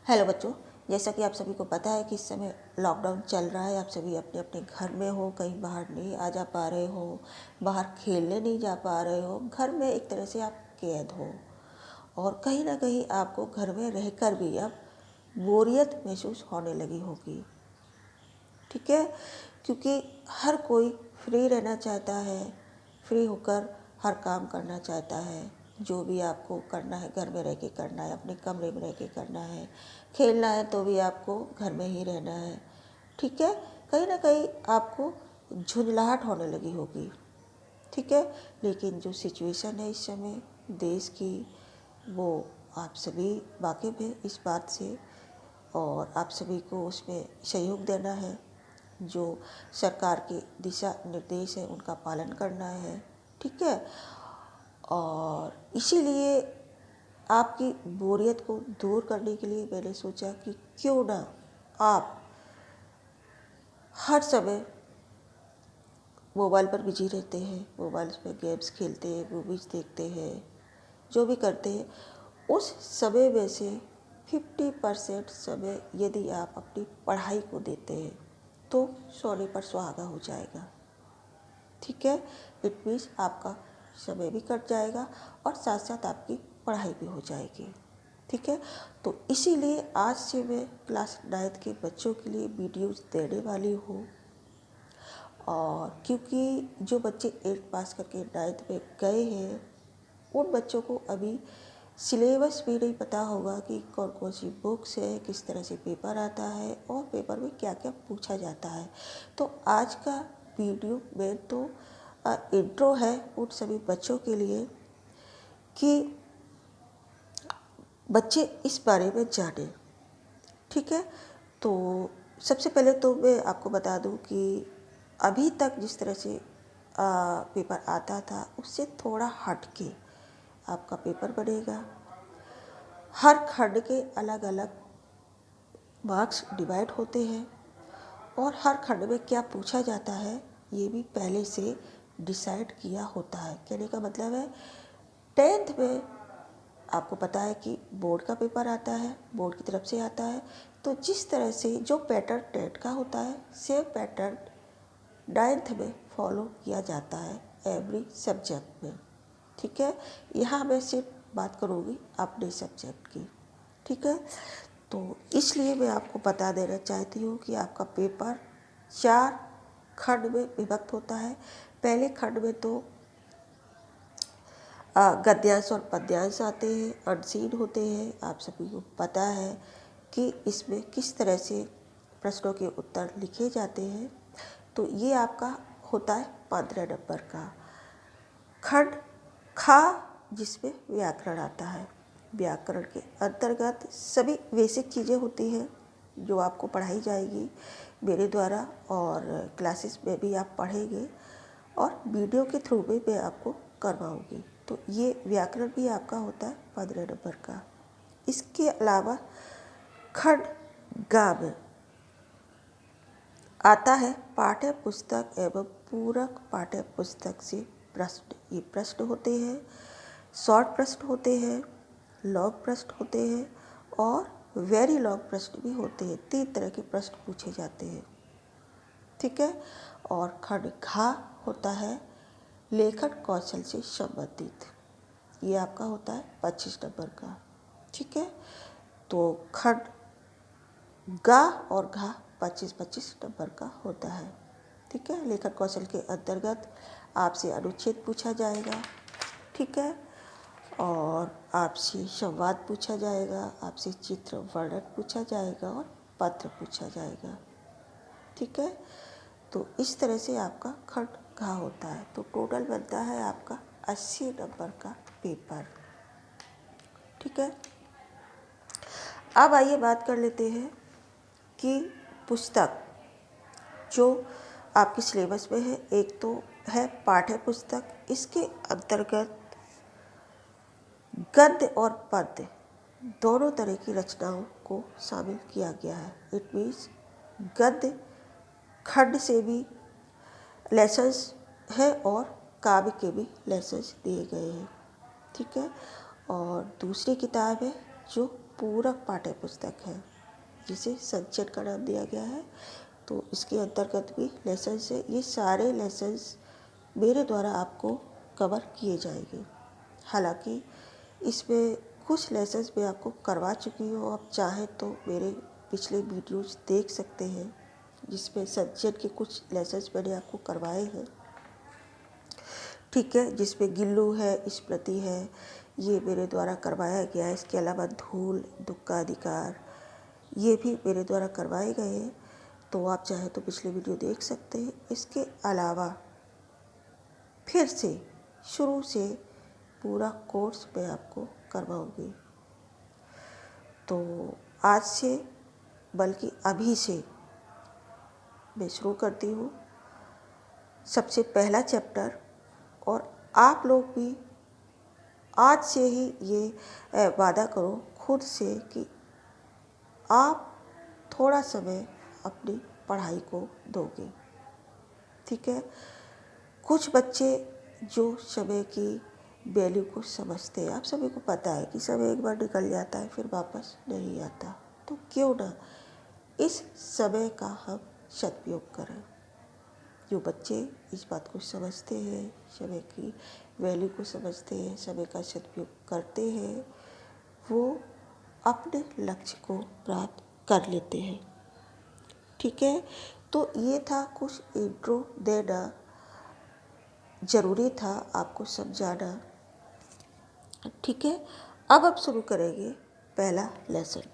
Hello बच्चों, जैसा कि आप सभी को पता है कि इस समय लॉकडाउन चल रहा है। आप सभी अपने अपने घर में हो, कहीं बाहर नहीं आ जा पा रहे हो, बाहर खेलने नहीं जा पा रहे हो, घर में एक तरह से आप कैद हो और कहीं ना कहीं आपको घर में रहकर भी अब बोरियत महसूस होने लगी होगी। ठीक है, क्योंकि हर कोई फ्री रहना चाहता है, फ्री होकर हर काम करना चाहता है। जो भी आपको करना है घर में रह के करना है, अपने कमरे में रह के करना है, खेलना है तो भी आपको घर में ही रहना है। ठीक है, कहीं ना कहीं आपको झुंझलाहट होने लगी होगी। ठीक है, लेकिन जो सिचुएशन है इस समय देश की, वो आप सभी वाकिफ़ हैं इस बात से और आप सभी को उसमें सहयोग देना है। जो सरकार के दिशा निर्देश है उनका पालन करना है। ठीक है, और इसीलिए आपकी बोरियत को दूर करने के लिए मैंने सोचा कि क्यों ना आप हर समय मोबाइल पर बिजी रहते हैं, मोबाइल पर गेम्स खेलते हैं, मूवीज़ देखते हैं, जो भी करते हैं, उस समय में से 50% समय यदि आप अपनी पढ़ाई को देते हैं तो सोने पर सुहागा हो जाएगा। ठीक है, इट मीन्स आपका समय भी कट जाएगा और साथ साथ आपकी पढ़ाई भी हो जाएगी। ठीक है, तो इसीलिए आज से मैं क्लास 9th के बच्चों के लिए वीडियोज़ देने वाली हूँ। और क्योंकि जो बच्चे 8th पास करके 9th में गए हैं उन बच्चों को अभी सिलेबस भी नहीं पता होगा कि कौन कौन सी बुक्स है, किस तरह से पेपर आता है और पेपर में क्या क्या पूछा जाता है। तो आज का वीडियो में तो इंट्रो है उन सभी बच्चों के लिए कि बच्चे इस बारे में जाने। ठीक है, तो सबसे पहले तो मैं आपको बता दूं कि अभी तक जिस तरह से पेपर आता था उससे थोड़ा हट के आपका पेपर बनेगा। हर खंड के अलग अलग मार्क्स डिवाइड होते हैं और हर खंड में क्या पूछा जाता है ये भी पहले से डिसाइड किया होता है। कहने का मतलब है 10th में आपको पता है कि बोर्ड का पेपर आता है, बोर्ड की तरफ से आता है। तो जिस तरह से जो पैटर्न 10th का होता है सेम पैटर्न 9th में फॉलो किया जाता है एवरी सब्जेक्ट में। ठीक है, यहाँ मैं सिर्फ बात करूँगी अपने सब्जेक्ट की। ठीक है, तो इसलिए मैं आपको बता देना चाहती हूँ कि आपका पेपर 4 खंड में विभक्त होता है। पहले खंड में तो गद्यांश और पद्यांश आते हैं, अनसीन होते हैं। आप सभी को पता है कि इसमें किस तरह से प्रश्नों के उत्तर लिखे जाते हैं। तो ये आपका होता है 15 नंबर का। खंड खा जिसमें व्याकरण आता है। व्याकरण के अंतर्गत सभी बेसिक चीज़ें होती हैं जो आपको पढ़ाई जाएगी मेरे द्वारा और क्लासेस में भी आप पढ़ेंगे और वीडियो के थ्रू भी मैं आपको करवाऊँगी। तो ये व्याकरण भी आपका होता है 15 नंबर का। इसके अलावा खंड गा में आता है पाठ्य पुस्तक एवं पूरक पाठ्य पुस्तक से प्रश्न। ये प्रश्न होते हैं, शॉर्ट प्रश्न होते हैं, लॉन्ग प्रश्न होते हैं और वेरी लॉन्ग प्रश्न भी होते हैं। 3 तरह के प्रश्न पूछे जाते हैं। ठीक है, और खंड घा होता है लेखन कौशल से संबंधित। ये आपका होता है 25 नंबर का। ठीक है, तो खंड गा और घा 25-25 नंबर का होता है। ठीक है, लेखन कौशल के अंतर्गत आपसे अनुच्छेद पूछा जाएगा। ठीक है, और आपसे संवाद पूछा जाएगा, आपसे चित्र वर्णन पूछा जाएगा और पत्र पूछा जाएगा। ठीक है, तो इस तरह से आपका खंड घा होता है। तो टोटल बनता है आपका 80 नंबर का पेपर। ठीक है, अब आइए बात कर लेते हैं कि पुस्तक जो आपकी सिलेबस में है। एक तो है पाठ्य पुस्तक, इसके अंतर्गत गद्य और पद्य दोनों तरह की रचनाओं को शामिल किया गया है। इट मीन्स गद्य खंड से भी लेसन्स है और काव्य के भी लेसन्स दिए गए हैं। ठीक है, और दूसरी किताब है जो पूरक पाठ्य पुस्तक है जिसे संचय का नाम दिया गया है। तो इसके अंतर्गत भी लेसन्स है। ये सारे लेसन्स मेरे द्वारा आपको कवर किए जाएंगे। हालांकि इसमें कुछ लेसन्स मैं आपको करवा चुकी हूँ, आप चाहें तो मेरे पिछले वीडियोज देख सकते हैं जिसमें संचय के कुछ लेसन्स मैंने आपको करवाए हैं, ठीक है। जिसमें गिल्लू है, स्मृति है, ये मेरे द्वारा करवाया गया है। इसके अलावा धूल, दुख का अधिकार, ये भी मेरे द्वारा करवाए गए हैं। तो आप चाहे तो पिछले वीडियो देख सकते हैं। इसके अलावा फिर से शुरू से पूरा कोर्स मैं आपको करवाऊंगी। तो आज से, बल्कि अभी से मैं शुरू करती हूँ सबसे पहला चैप्टर। और आप लोग भी आज से ही ये वादा करो खुद से कि आप थोड़ा समय अपनी पढ़ाई को दोगे, ठीक है। कुछ बच्चे जो समय की वैल्यू को समझते हैं, आप सभी को पता है कि समय एक बार निकल जाता है फिर वापस नहीं आता, तो क्यों ना इस समय का हम सदुपयोग करें। जो बच्चे इस बात को समझते हैं, समय की वैल्यू को समझते हैं, समय का सदुपयोग करते हैं, वो अपने लक्ष्य को प्राप्त कर लेते हैं, ठीक है। तो ये था कुछ इंट्रो देना, ज़रूरी था आपको समझाना, ठीक है। अब शुरू करेंगे पहला लेसन।